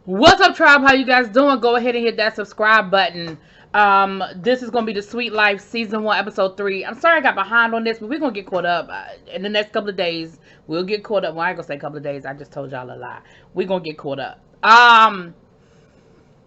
What's up, tribe? How you guys doing? Go ahead and hit that subscribe button. This is gonna be the Sweet Life season 1, episode 3. I'm sorry I got behind on this, but we're gonna get caught up in the next couple of days. We'll get caught up. Well, I ain't gonna say a couple of days. I just told y'all a lie. We're gonna get caught up.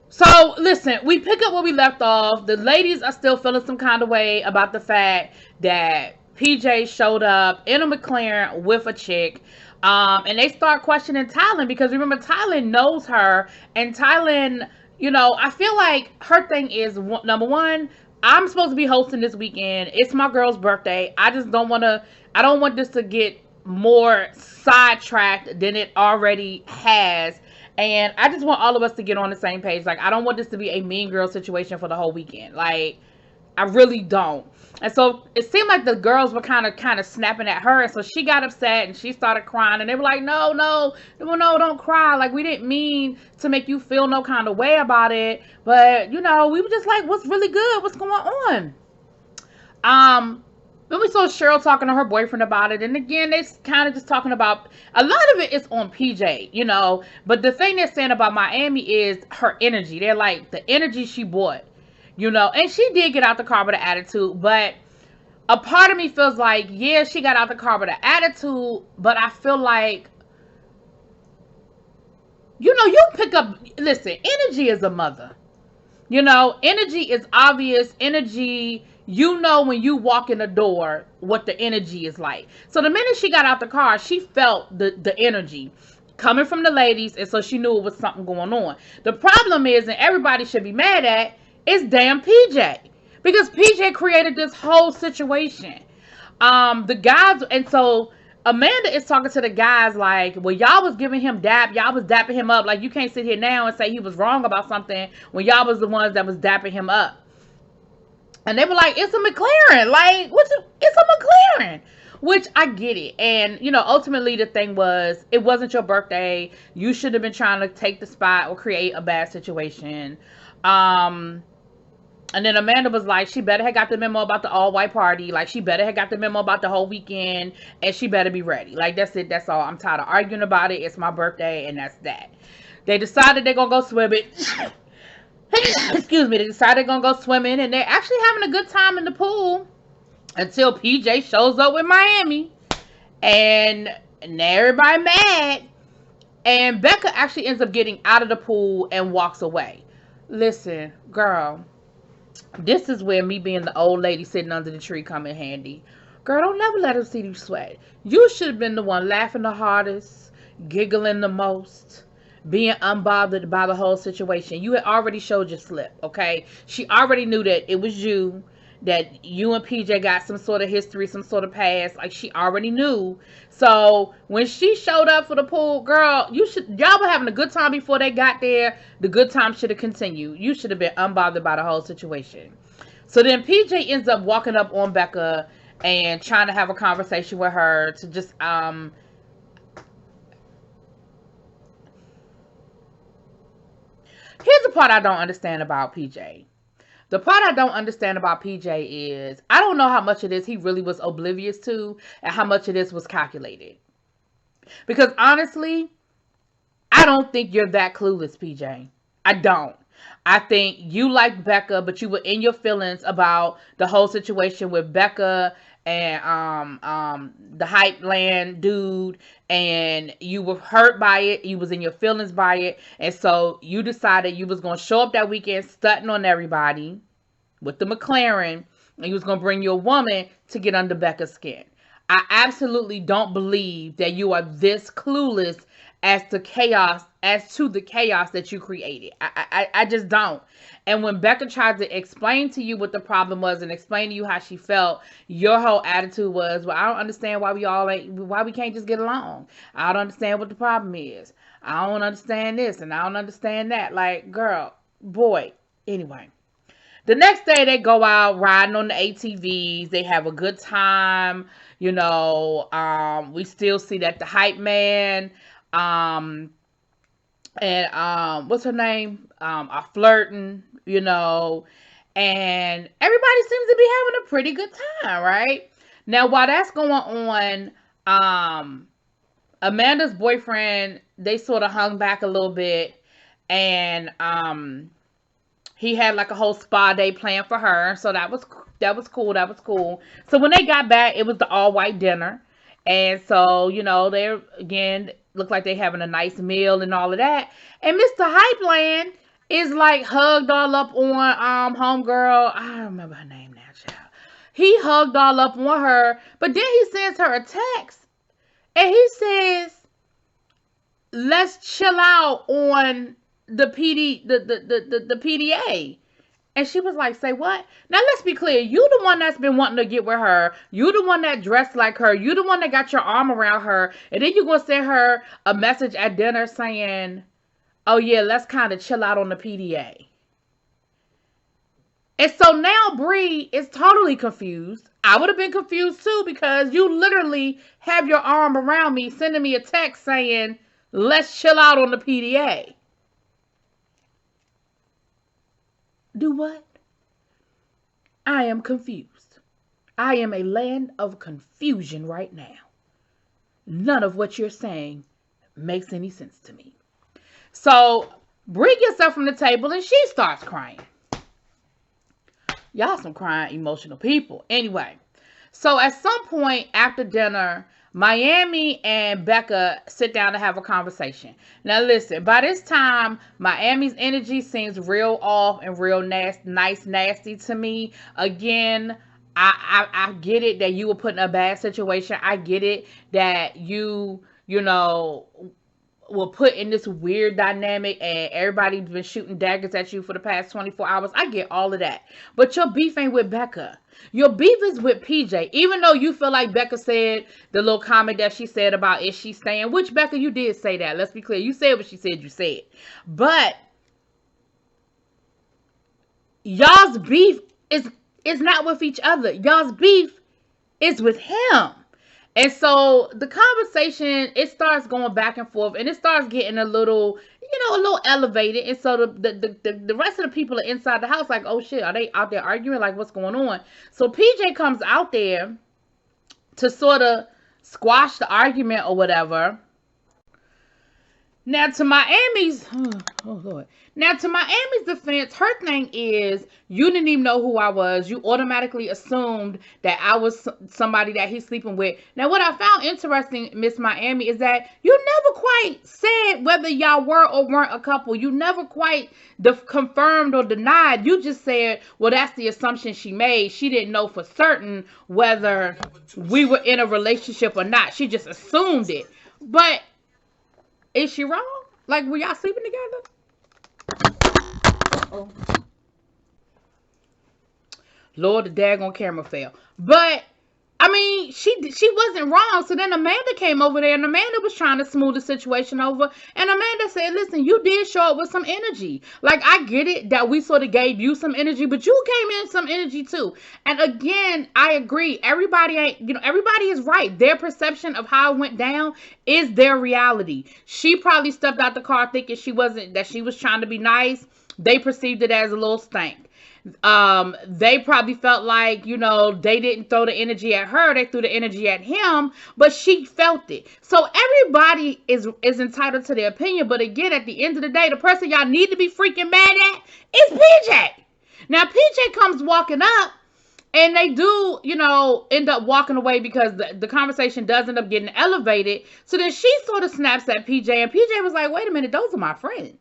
So listen, we pick up where we left off. The ladies are still feeling some kind of way about the fact that PJ showed up in a McLaren with a chick. And they start questioning Tylen because remember Tylen knows her, and Tylen, I feel like her thing is number one, I'm supposed to be hosting this weekend. It's my girl's birthday. I don't want this to get more sidetracked than it already has. And I just want all of us to get on the same page. Like, I don't want this to be a mean girl situation for the whole weekend. Like, I really don't. And so it seemed like the girls were kind of snapping at her, and so she got upset and she started crying, and they were like, no, don't cry. Like, we didn't mean to make you feel no kind of way about it, but we were just like, what's really good? What's going on? Then we saw Cheryl talking to her boyfriend about it, and again, they kind of just talking about, a lot of it is on PJ, but the thing they're saying about Miami is her energy. They're like, the energy she brought. And she did get out the car with an attitude, but a part of me feels like, yeah, she got out the car with an attitude, but I feel like, you pick up, listen, energy is a mother. Energy is obvious. Energy, when you walk in the door, what the energy is like. So the minute she got out the car, she felt the energy coming from the ladies, and so she knew it was something going on. The problem is, and everybody should be mad at, it's damn PJ, because PJ created this whole situation. The guys, and so Amanda is talking to the guys like, well, y'all was giving him y'all was dapping him up. Like, you can't sit here now and say he was wrong about something when y'all was the ones that was dapping him up. And they were like, it's a McLaren. Like, it's a McLaren. Which, I get it. And, ultimately the thing was, it wasn't your birthday. You should have been trying to take the spot or create a bad situation. And then Amanda was like, she better have got the memo about the all-white party. Like, she better have got the memo about the whole weekend. And she better be ready. Like, that's it. That's all. I'm tired of arguing about it. It's my birthday, and that's that. They decided they're going to go swimming. Excuse me. They decided they're going to go swimming. And they're actually having a good time in the pool until PJ shows up with Miami. And everybody mad. And Becca actually ends up getting out of the pool and walks away. Listen, girl. This is where me being the old lady sitting under the tree come in handy. Girl, don't never let them see you sweat. You should have been the one laughing the hardest, giggling the most, being unbothered by the whole situation. You had already showed your slip, okay? She already knew that it was you, that you and PJ got some sort of history, some sort of past. Like, she already knew. So when she showed up for the pool, girl, y'all were having a good time before they got there. The good time should have continued. You should have been unbothered by the whole situation. So then PJ ends up walking up on Becca and trying to have a conversation with her to just here's the part I don't understand about PJ. The part I don't understand about PJ is, I don't know how much of this he really was oblivious to and how much of this was calculated. Because honestly, I don't think you're that clueless, PJ. I don't. I think you liked Becca, but you were in your feelings about the whole situation with Becca and the Hype Land dude, and you were hurt by it. You was in your feelings by it, and so you decided you was going to show up that weekend stunting on everybody with the McLaren, and you was going to bring your woman to get under Becca's skin. I absolutely don't believe that you are this clueless as to the chaos that you created. I just don't. And when Becca tried to explain to you what the problem was and explain to you how she felt, your whole attitude was, well, I don't understand why we can't just get along. I don't understand what the problem is. I don't understand this and I don't understand that. Like, girl, boy, anyway. The next day they go out riding on the ATVs. They have a good time. We still see that the hype man, and what's her name? Are flirting, and everybody seems to be having a pretty good time, right? Now, while that's going on, Amanda's boyfriend, they sort of hung back a little bit, and he had like a whole spa day planned for her. So that was cool. That was cool. So when they got back, it was the all white dinner. And so, they again look like they having a nice meal and all of that. And Mr. Hypeland is like hugged all up on homegirl. I don't remember her name now, child. He hugged all up on her, but then he sends her a text and he says, let's chill out on the PDA. And she was like, say what? Now, let's be clear. You the one that's been wanting to get with her. You the one that dressed like her. You the one that got your arm around her. And then you going to send her a message at dinner saying, oh, yeah, let's kind of chill out on the PDA. And so now Bree is totally confused. I would have been confused, too, because you literally have your arm around me, sending me a text saying, let's chill out on the PDA. Do what? I am confused. I am a land of confusion right now. None of what you're saying makes any sense to me. So Bree gets up from the table and she starts crying. Y'all some crying, emotional people. Anyway, so at some point after dinner, Miami and Becca sit down to have a conversation. Now listen, by this time, Miami's energy seems real off and real nasty to me. Again, I get it that you were put in a bad situation. I get it that you were put in this weird dynamic and everybody's been shooting daggers at you for the past 24 hours. I get all of that. But your beef ain't with Becca. Your beef is with PJ. Even though you feel like Becca said the little comment that she said about is she staying, which Becca, you did say that. Let's be clear. You said what she said you said. But y'all's beef is not with each other. Y'all's beef is with him. And so the conversation, it starts going back and forth and it starts getting a little elevated. And so the rest of the people are inside the house like, oh shit, are they out there arguing? Like, what's going on? So PJ comes out there to sort of squash the argument or whatever. Now to Miami's, Now to Miami's defense, her thing is, you didn't even know who I was. You automatically assumed that I was somebody that he's sleeping with. Now what I found interesting, Miss Miami, is that you never quite said whether y'all were or weren't a couple. You never quite confirmed or denied. You just said, well, that's the assumption she made. She didn't know for certain whether we were in a relationship or not. She just assumed it. But is she wrong? Like, were y'all sleeping together? Oh. Lord, the daggone camera fell. But, I mean, she wasn't wrong. So then Amanda came over there and Amanda was trying to smooth the situation over. And Amanda said, listen, you did show up with some energy. Like, I get it that we sort of gave you some energy, but you came in some energy too. And again, I agree. Everybody is right. Their perception of how it went down is their reality. She probably stepped out the car thinking she was trying to be nice. They perceived it as a little stank. They probably felt like, they didn't throw the energy at her. They threw the energy at him, but she felt it. So everybody is entitled to their opinion. But again, at the end of the day, the person y'all need to be freaking mad at is PJ. Now, PJ comes walking up and they do, end up walking away because the conversation does end up getting elevated. So then she sort of snaps at PJ and PJ was like, wait a minute, those are my friends.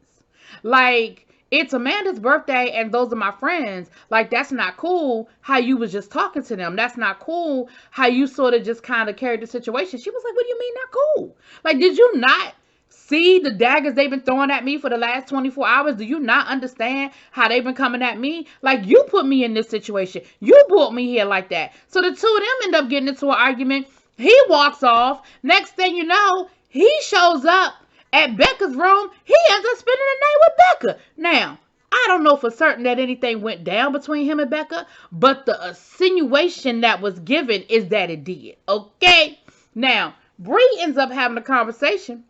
Like, it's Amanda's birthday and those are my friends. Like, that's not cool how you was just talking to them. That's not cool how you sort of just kind of carried the situation. She was like, what do you mean not cool? Like, did you not see the daggers they've been throwing at me for the last 24 hours? Do you not understand how they've been coming at me? Like, you put me in this situation. You brought me here like that. So the two of them end up getting into an argument. He walks off. Next thing you know, he shows up at Becca's room. He ends up spending the night with Becca. Now, I don't know for certain that anything went down between him and Becca, but the insinuation that was given is that it did. Okay? Now, Bree ends up having a conversation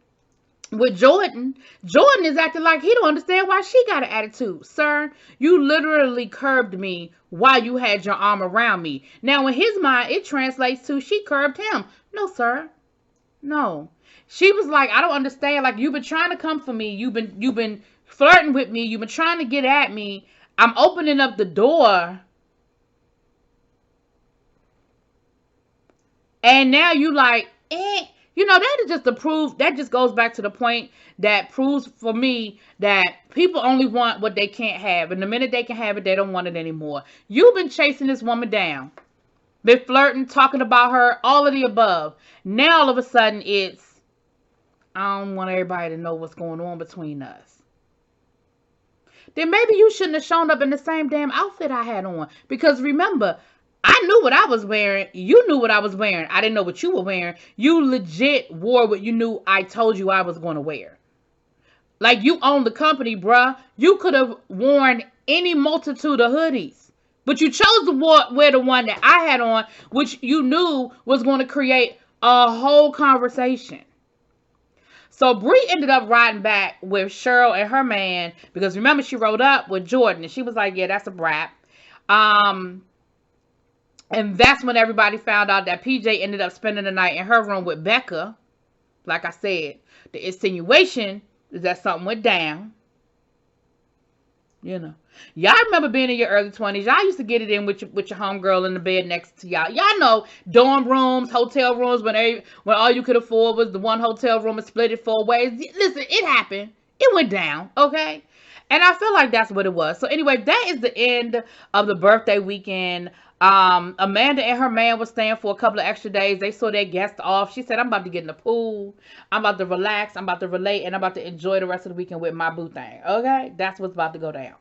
with Jordan. Jordan is acting like he don't understand why she got an attitude. Sir, you literally curbed me while you had your arm around me. Now, in his mind, it translates to she curbed him. No, sir. No. She was like, I don't understand. Like, you've been trying to come for me. You've been flirting with me. You've been trying to get at me. I'm opening up the door. And now you like, that is just the proof. That just goes back to the point that proves for me that people only want what they can't have. And the minute they can have it, they don't want it anymore. You've been chasing this woman down. Been flirting, talking about her, all of the above. Now all of a sudden it's, I don't want everybody to know what's going on between us. Then maybe you shouldn't have shown up in the same damn outfit I had on. Because remember, I knew what I was wearing. You knew what I was wearing. I didn't know what you were wearing. You legit wore what you knew I told you I was going to wear. Like, you own the company, bruh. You could have worn any multitude of hoodies. But you chose to wear the one that I had on, which you knew was going to create a whole conversation. So Bree ended up riding back with Cheryl and her man. Because remember, she rode up with Jordan. And she was like, yeah, that's a wrap. And that's when everybody found out that PJ ended up spending the night in her room with Becca. Like I said, the insinuation is that something went down. Y'all remember being in your early 20s. Y'all used to get it in with your homegirl in the bed next to y'all. Y'all know dorm rooms, hotel rooms, when all you could afford was the one hotel room and split it 4 ways. Listen, it happened. It went down, okay? And I feel like that's what it was. So anyway, that is the end of the birthday weekend. Amanda and her man was staying for a couple of extra days. They saw their guests off. She said, I'm about to get in the pool. I'm about to relax. I'm about to relate. And I'm about to enjoy the rest of the weekend with my boo thing. Okay? That's what's about to go down.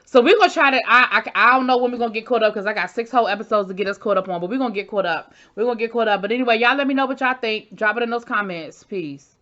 So we're going to try to, I don't know when we're going to get caught up because I got 6 whole episodes to get us caught up on. But we're going to get caught up. We're going to get caught up. But anyway, y'all let me know what y'all think. Drop it in those comments. Peace.